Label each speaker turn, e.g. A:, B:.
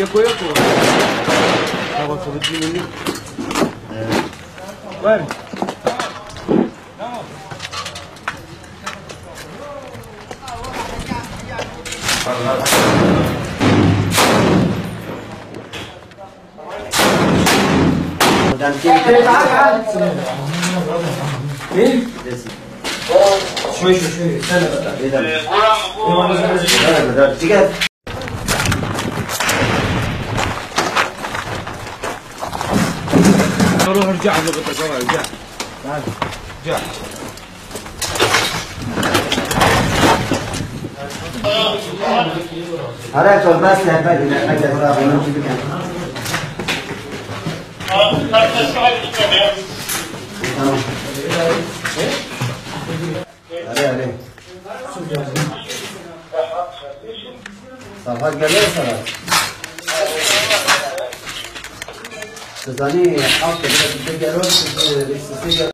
A: يكو خلاص بدي مني وين شوي استنى روح ارجع ارجع تعال ارجع
B: هذا تو بس هبل حاجه صعبه ممكن بكم عليه صفات قبل صلاة تزاني حاطة بدك تجرب